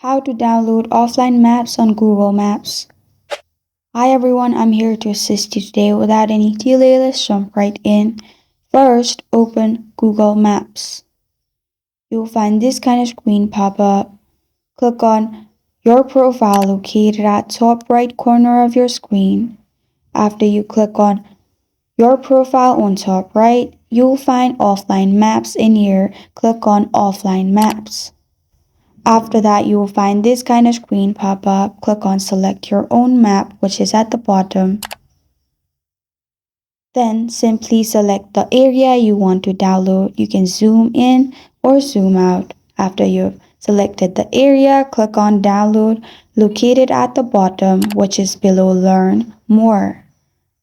How to download offline maps on Google Maps. Hi everyone, I'm here to assist you today. Without any delay, let's jump right in. First, open Google Maps. You'll find this kind of screen pop up. Click on your profile located at top right corner of your screen. After you click on your profile on top right, you'll find offline maps in here. Click on offline maps. After that, you will find this kind of screen pop up. Click on select your own map, which is at the bottom. Then simply select the area you want to download. You can zoom in or zoom out. After you've selected the area, click on download located at the bottom, which is below learn more.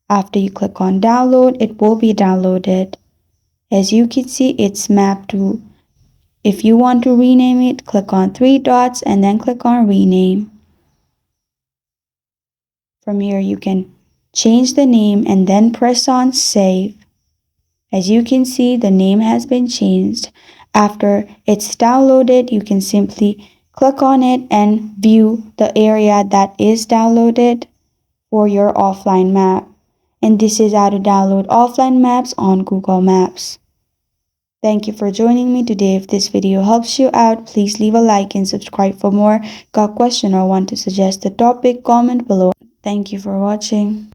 After you click on download, it will be downloaded. As you can see, it's mapped to. If you want to rename it, click on three dots and then click on rename. From here, you can change the name and then press on save. As you can see, the name has been changed. After it's downloaded, you can simply click on it and view the area that is downloaded for your offline map. And this is how to download offline maps on Google Maps. Thank you for joining me today. If this video helps you out, please leave a like and subscribe for more. Got a question or want to suggest a topic? Comment below. Thank you for watching.